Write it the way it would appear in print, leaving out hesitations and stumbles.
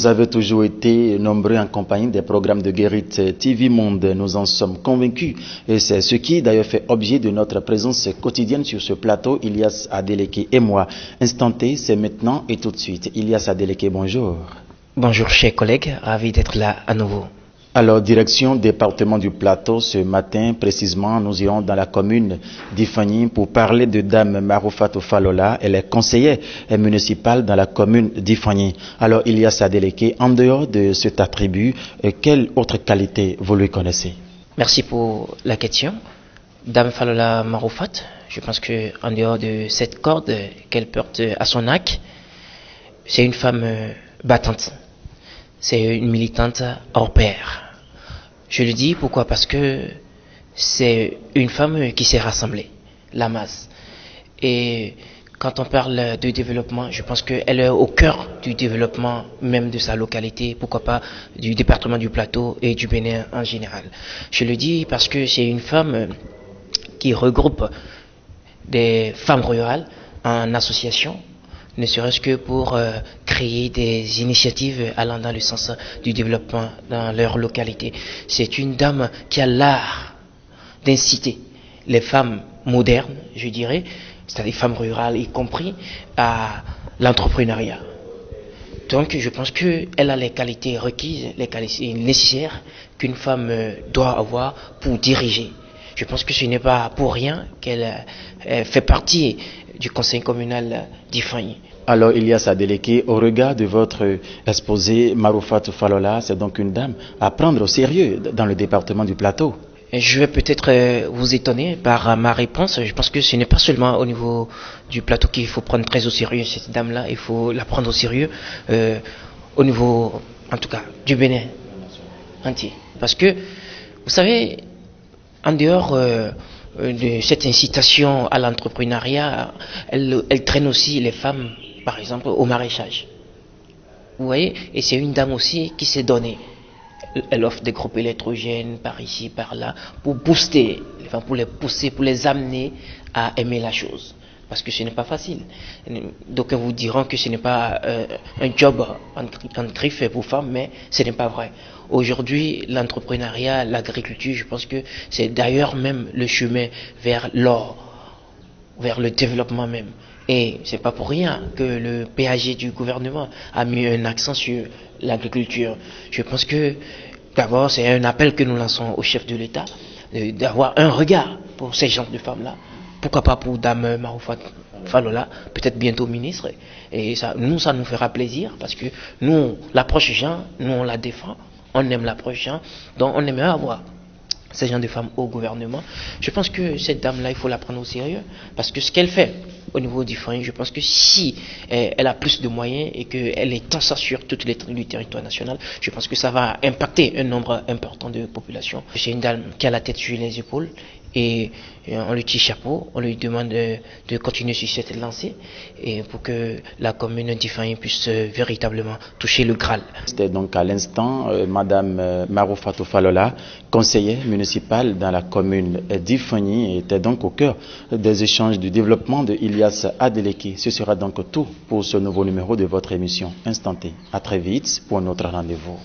Vous avez toujours été nombreux en compagnie des programmes de Guérite TV Monde. Nous en sommes convaincus. Et c'est ce qui d'ailleurs fait objet de notre présence quotidienne sur ce plateau. Ilyas Adeleke et moi. Instant T, c'est maintenant et tout de suite. Ilyas Adeleke, bonjour. Bonjour chers collègues, ravi d'être là à nouveau. Alors, direction département du Plateau, ce matin précisément, nous irons dans la commune d'Ifani pour parler de Dame Maroufatou Falola. Elle est conseillère municipale dans la commune d'Ifani. Alors, Ilyas Adeleke, en dehors de cet attribut, quelle autre qualité vous lui connaissez? Merci pour la question. Dame Falola Maroufat, je pense qu'en dehors de cette corde qu'elle porte à son arc, c'est une femme battante. C'est une militante hors pair. Je le dis pourquoi? Parce que c'est une femme qui s'est rassemblée, la masse. Et quand on parle de développement, je pense qu'elle est au cœur du développement même de sa localité, pourquoi pas du département du Plateau et du Bénin en général. Je le dis parce que c'est une femme qui regroupe des femmes rurales en association, ne serait-ce que pour créer des initiatives allant dans le sens du développement dans leur localité. C'est une dame qui a l'art d'inciter les femmes modernes, je dirais, c'est-à-dire femmes rurales y compris, à l'entrepreneuriat. Donc je pense qu'elle a les qualités requises, les qualités nécessaires qu'une femme doit avoir pour diriger. Je pense que ce n'est pas pour rien qu'elle fait partie du conseil communal d'Ifani. Alors, Ilyas Adeleke, au regard de votre exposé, Maroufatou Falola, c'est donc une dame à prendre au sérieux dans le département du Plateau. Je vais peut-être vous étonner par ma réponse. Je pense que ce n'est pas seulement au niveau du Plateau qu'il faut prendre très au sérieux cette dame-là, il faut la prendre au sérieux au niveau, en tout cas, du Bénin entier. Parce que, vous savez, en dehors de cette incitation à l'entrepreneuriat, elle traîne aussi les femmes, par exemple, au maraîchage. Vous voyez? Et c'est une dame aussi qui s'est donnée. Elle offre des groupes électrogènes par ici, par là, pour booster les femmes, pour les pousser, pour les amener à aimer la chose. Parce que ce n'est pas facile. Donc vous diront que ce n'est pas un job en griffe pour femmes, mais ce n'est pas vrai. Aujourd'hui, l'entrepreneuriat, l'agriculture, je pense que c'est d'ailleurs même le chemin vers l'or, vers le développement même. Et c'est pas pour rien que le PAG du gouvernement a mis un accent sur l'agriculture. Je pense que d'abord c'est un appel que nous lançons au chef de l'État d'avoir un regard pour ces genres de femmes-là. Pourquoi pas pour Dame Maroufatou Falola, peut-être bientôt ministre. Et ça nous fera plaisir parce que nous, l'approche gens, nous on la défend, on aime l'approche gens, donc on aimerait avoir ces gens de femmes au gouvernement. Je pense que cette dame-là, il faut la prendre au sérieux parce que ce qu'elle fait au niveau du foyer, je pense que si elle a plus de moyens et qu'elle étend ça sur toutes les du territoire national, je pense que ça va impacter un nombre important de populations. C'est une dame qui a la tête sur les épaules et on lui tire chapeau, on lui demande de continuer sur cette lancée et pour que la commune d'Ifani puisse véritablement toucher le Graal. C'était donc à l'instant Madame Maroufatou Falola, conseillère municipale dans la commune d'Ifani, était donc au cœur des échanges du développement de Ilyas Adeleke. Ce sera donc tout pour ce nouveau numéro de votre émission Instant T. À très vite pour notre rendez-vous.